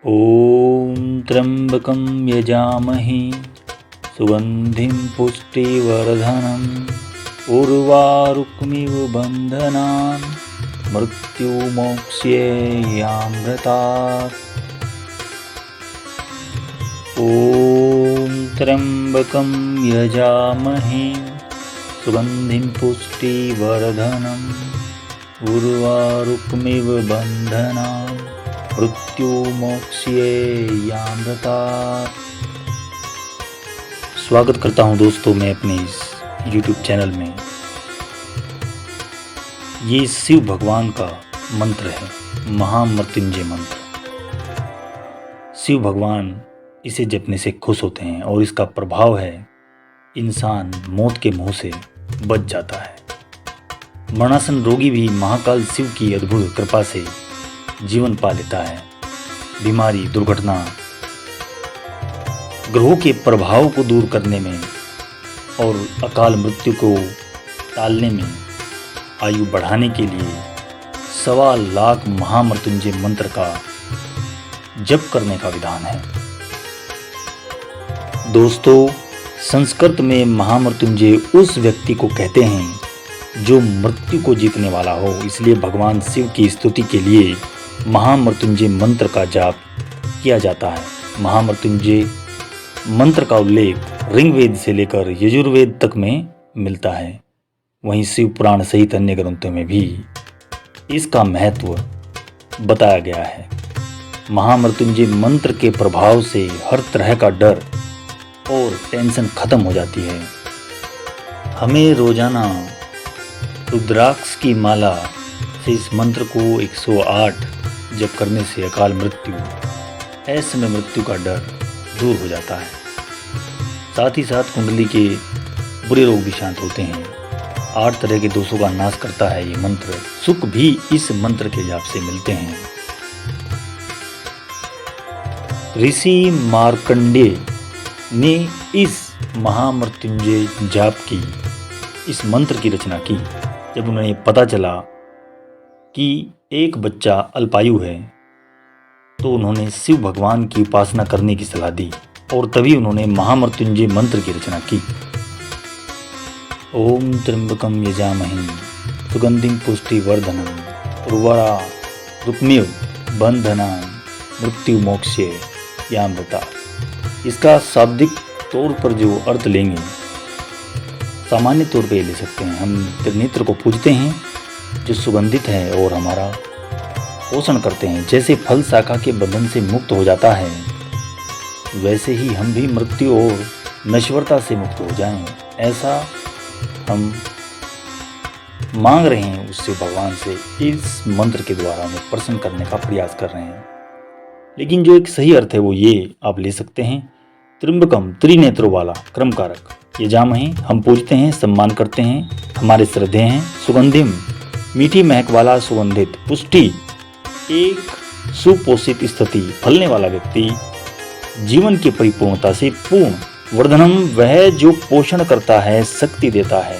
ॐ त्र्यम्बकं यजामहे सुगन्धिं पुष्टिवर्धनम् उर्वारुकमिव बन्धनान् मृत्युमोक्ष्येयामृतात्। ॐ त्र्यम्बकं यजामहे सुगन्धिं पुष्टिवर्धनम् उर्वारुकमिव बन्धनान् मृत्युमोक्ष्येयामृतात्। स्वागत करता हूं दोस्तों मैं अपने इस YouTube चैनल में। ये शिव भगवान का मंत्र है, महामृत्युंजय मंत्र। शिव भगवान इसे जपने से खुश होते हैं और इसका प्रभाव है इंसान मौत के मुंह से बच जाता है। मरणासन रोगी भी महाकाल शिव की अद्भुत कृपा से जीवन पा लेता है। बीमारी, दुर्घटना, ग्रहों के प्रभाव को दूर करने में और अकाल मृत्यु को टालने में, आयु बढ़ाने के लिए 1.25 लाख महामृत्युंजय मंत्र का जप करने का विधान है। दोस्तों, संस्कृत में महामृत्युंजय उस व्यक्ति को कहते हैं जो मृत्यु को जीतने वाला हो। इसलिए भगवान शिव की स्तुति के लिए महामृत्युंजय मंत्र का जाप किया जाता है। महामृत्युंजय मंत्र का उल्लेख ऋग्वेद से लेकर यजुर्वेद तक में मिलता है। वहीं शिव पुराण सहित अन्य ग्रंथों में भी इसका महत्व बताया गया है। महामृत्युंजय मंत्र के प्रभाव से हर तरह का डर और टेंशन खत्म हो जाती है। हमें रोजाना रुद्राक्ष की माला से इस मंत्र को 108 जप करने से अकाल मृत्यु, ऐसे मृत्यु का डर दूर हो जाता है। साथ ही साथ कुंडली के बुरे रोग भी शांत होते हैं। 8 तरह के दोषों का नाश करता है ये मंत्र। सुख भी इस मंत्र के जाप से मिलते हैं। ऋषि मार्कंडेय ने इस महामृत्युंजय जाप की, इस मंत्र की रचना की जब उन्हें पता चला कि एक बच्चा अल्पायु है, तो उन्होंने शिव भगवान की उपासना करने की सलाह दी और तभी उन्होंने महामृत्युंजय मंत्र की रचना की। ओम त्र्यंबकम यजामहे सुगंधिं पुष्टिवर्धनम् उर्वारुकमिव बन्धनान् मृत्युमोक्ष्येयामृतात्। इसका शाब्दिक तौर पर जो अर्थ लेंगे, सामान्य तौर पे ले सकते हैं। हम त्रिनेत्र को पूजते हैं जो सुगंधित है और हमारा पोषण करते हैं। जैसे फल शाखा के बंधन से मुक्त हो जाता है, वैसे ही हम भी मृत्यु और नश्वरता से मुक्त हो जाएं, ऐसा हम मांग रहे हैं उससे, भगवान से। इस मंत्र के द्वारा हमें प्रसन्न करने का प्रयास कर रहे हैं। लेकिन जो एक सही अर्थ है वो ये आप ले सकते हैं, त्र्यंबकम, त्रिनेत्रों वाला, क्रमकारक। यजामहे, हम पूजते हैं, सम्मान करते हैं, हमारे श्रद्धेय हैं। सुगंधिम, मीठी महक वाला, सुगंधित। पुष्टि, एक सुपोषित स्थिति, फलने वाला व्यक्ति, जीवन की परिपूर्णता से पूर्ण। वर्धनम, वह जो पोषण करता है, शक्ति देता है।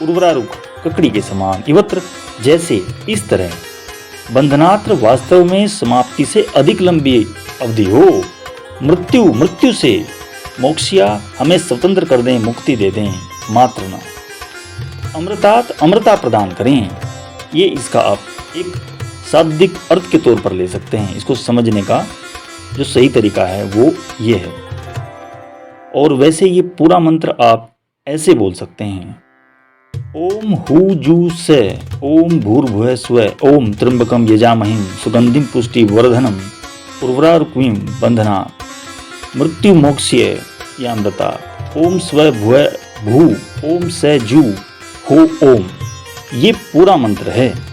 उर्वरारुक, ककड़ी के समान। इवत्र, जैसे, इस तरह। बंधनात्र, वास्तव में समाप्ति से अधिक लंबी अवधि हो। मृत्यु, मृत्यु से। मोक्षया, हमें स्वतंत्र कर दें, मुक्ति दे दें, मात्र न। अमृतात्, अमृता प्रदान करें। ये इसका आप एक शाब्दिक अर्थ के तौर पर ले सकते हैं। इसको समझने का जो सही तरीका है वो ये है। और वैसे ये पूरा मंत्र आप ऐसे बोल सकते हैं। ओम हु जू से, ओम भूर्भुवः स्वः, ओम त्र्यंबकम यजामहे सुगंधिं पुष्टिवर्धनम् उर्वारुकमिव बन्धनात् मृत्युमोक्ष्येयामृतात्। ओम स्व भुव भू, ओम स जू हो ओम। ये पूरा मंत्र है।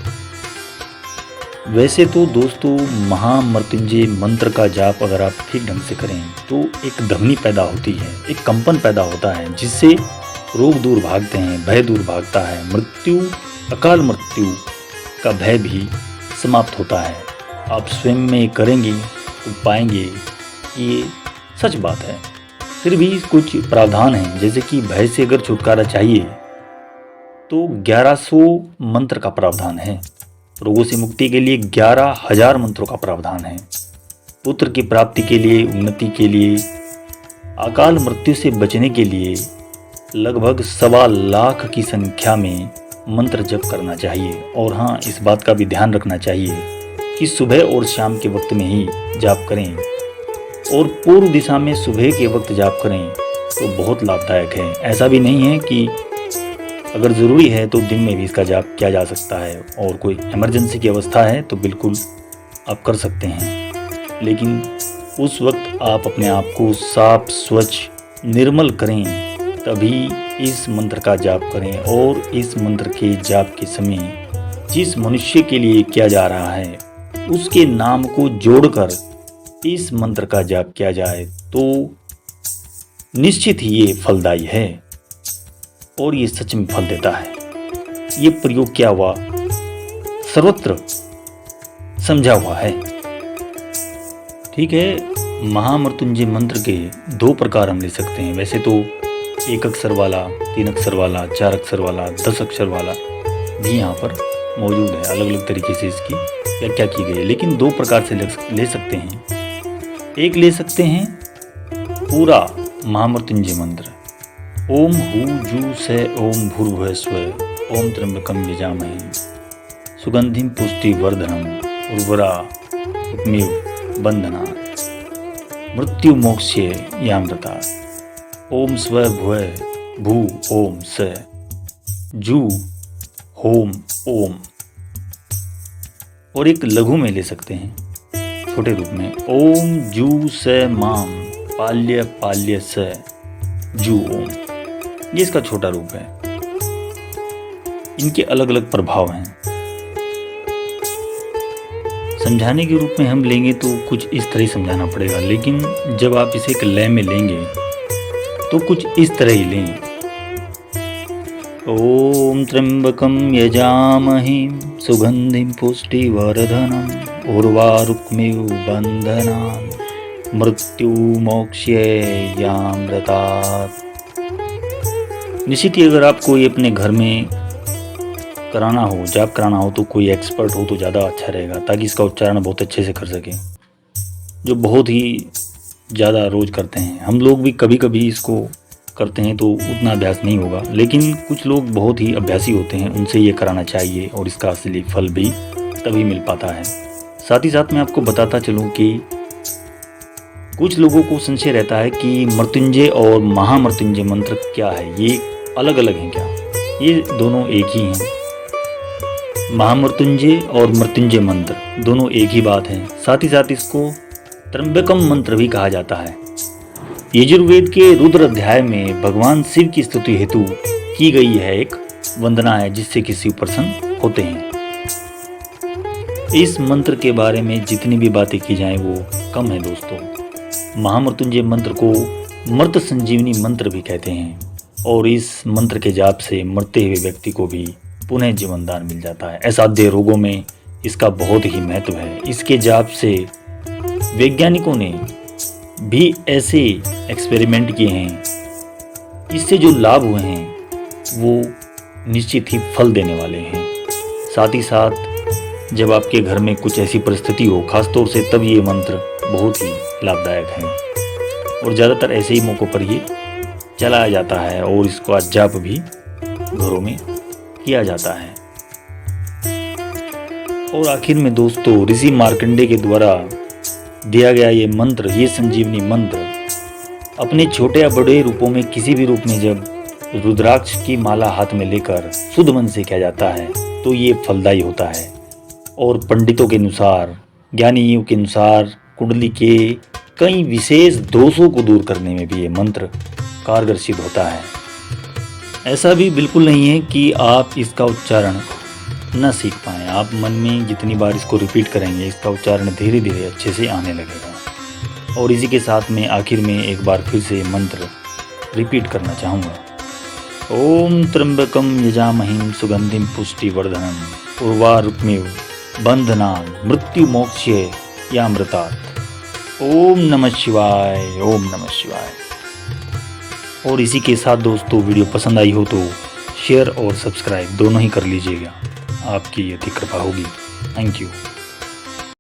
वैसे तो दोस्तों, महामृत्युंजय मंत्र का जाप अगर आप ठीक ढंग से करें तो एक ध्वनि पैदा होती है, एक कंपन पैदा होता है, जिससे रोग दूर भागते हैं, भय दूर भागता है। मृत्यु, अकाल मृत्यु का भय भी समाप्त होता है। आप स्वयं में करेंगे तो पाएंगे कि ये सच बात है। फिर भी कुछ प्रावधान हैं, जैसे कि भय से अगर छुटकारा चाहिए तो 1100 मंत्र का प्रावधान है। रोगों से मुक्ति के लिए 11,000 मंत्रों का प्रावधान है। पुत्र की प्राप्ति के लिए, उन्नति के लिए, अकाल मृत्यु से बचने के लिए लगभग 1.25 लाख की संख्या में मंत्र जप करना चाहिए। और हाँ, इस बात का भी ध्यान रखना चाहिए कि सुबह और शाम के वक्त में ही जाप करें, और पूर्व दिशा में सुबह के वक्त जाप करें तो बहुत लाभदायक है। ऐसा भी नहीं है कि अगर ज़रूरी है तो दिन में भी इसका जाप किया जा सकता है, और कोई इमरजेंसी की अवस्था है तो बिल्कुल आप कर सकते हैं, लेकिन उस वक्त आप अपने आप को साफ, स्वच्छ, निर्मल करें, तभी इस मंत्र का जाप करें। और इस मंत्र के जाप के समय जिस मनुष्य के लिए किया जा रहा है उसके नाम को जोड़कर इस मंत्र का जाप किया जाए तो निश्चित ही ये फलदायी है, और ये सच में फल देता है। ये प्रयोग किया हुआ सर्वत्र समझा हुआ है। ठीक है, महामृत्युंजय मंत्र के 2 प्रकार हम ले सकते हैं। वैसे तो 1 अक्षर वाला, 3 अक्षर वाला, 4 अक्षर वाला, 10 अक्षर वाला भी यहाँ पर मौजूद है। अलग अलग तरीके से इसकी व्याख्या की गई है, लेकिन 2 प्रकार से ले सकते हैं। एक ले सकते हैं पूरा महामृत्युंजय मंत्र, ओम हू जू से ओम भूर्भुवः स्वः ओम त्र्यंबकम यजामहे सुगंधिम पुष्टि वर्धनम उर्वरा बंधना मृत्यु मोक्ष्य यामृता ओम स्व भुव भू ओम स जू होम ओम। और एक लघु में ले सकते हैं छोटे रूप में, ओम जू स माम पाल्य पाल्य स जू ओम। ये इसका छोटा रूप है। इनके अलग अलग प्रभाव हैं। समझाने के रूप में हम लेंगे तो कुछ इस तरह ही समझाना पड़ेगा, लेकिन जब आप इसे एक लय में लेंगे तो कुछ इस तरह ही लें। ओम त्र्यंबकम यजामहे सुगंधिम पुष्टिवर्धनम उर्वारुकमिव बंधनान् मृत्यु मोक्ष्ययामृतात्। निश्चित ही अगर आपको ये अपने घर में कराना हो, जाप कराना हो, तो कोई एक्सपर्ट हो तो ज़्यादा अच्छा रहेगा, ताकि इसका उच्चारण बहुत अच्छे से कर सके, जो बहुत ही ज़्यादा रोज़ करते हैं। हम लोग भी कभी कभी इसको करते हैं तो उतना अभ्यास नहीं होगा, लेकिन कुछ लोग बहुत ही अभ्यासी होते हैं, उनसे ये कराना चाहिए और इसका असली फल भी तभी मिल पाता है। साथ ही साथ मैं आपको बताता चलूँ कि कुछ लोगों को संशय रहता है कि मृत्युंजय और महामृत्युंजय मंत्र क्या है, ये अलग अलग हैं क्या? ये दोनों एक ही हैं। महामृत्युंजय और मृत्युंजय मंत्र दोनों एक ही बात है। साथ ही साथ इसको त्र्यंबकम मंत्र भी कहा जाता है। यजुर्वेद के रुद्र अध्याय में भगवान शिव की स्तुति हेतु की गई है एक वंदना है, जिससे कि शिव प्रसन्न होते हैं। इस मंत्र के बारे में जितनी भी बातें की जाएं वो कम है दोस्तों। महामृत्युंजय मंत्र को मृत संजीवनी मंत्र भी कहते हैं, और इस मंत्र के जाप से मरते हुए व्यक्ति को भी पुनः जीवन दान मिल जाता है। असाध्य रोगों में इसका बहुत ही महत्व है। इसके जाप से वैज्ञानिकों ने भी ऐसे एक्सपेरिमेंट किए हैं, इससे जो लाभ हुए हैं वो निश्चित ही फल देने वाले हैं। साथ ही साथ जब आपके घर में कुछ ऐसी परिस्थिति हो, खासतौर से तब ये मंत्र बहुत ही लाभदायक है, और ज़्यादातर ऐसे ही मौक़ों पर ये चलाया जाता है और इसका जाप भी घरों में किया जाता है। और आखिर में दोस्तों, ऋषि मार्कंडेय के द्वारा दिया गया ये मंत्र, ये संजीवनी मंत्र अपने छोटे या बड़े रूपों में किसी भी रूप में जब रुद्राक्ष की माला हाथ में लेकर शुद्ध मन से किया जाता है तो ये फलदायी होता है। और पंडितों के अनुसार, ज्ञानियों के अनुसार कुंडली के कई विशेष दोषों को दूर करने में भी ये मंत्र कारगर सिद्ध होता है। ऐसा भी बिल्कुल नहीं है कि आप इसका उच्चारण न सीख पाएँ। आप मन में जितनी बार इसको रिपीट करेंगे, इसका उच्चारण धीरे धीरे अच्छे से आने लगेगा। और इसी के साथ में आखिर में एक बार फिर से मंत्र रिपीट करना चाहूँगा। ओम त्र्यंबकम यजामहे सुगंधिम पुष्टिवर्धनम उर्वारुकमिव बंधनान् मृत्यु मोक्ष्य यामृतात्। ओम नमः शिवाय, ओम नमः शिवाय। और इसी के साथ दोस्तों, वीडियो पसंद आई हो तो शेयर और सब्सक्राइब दोनों ही कर लीजिएगा, आपकी यदि कृपा होगी। Thank you.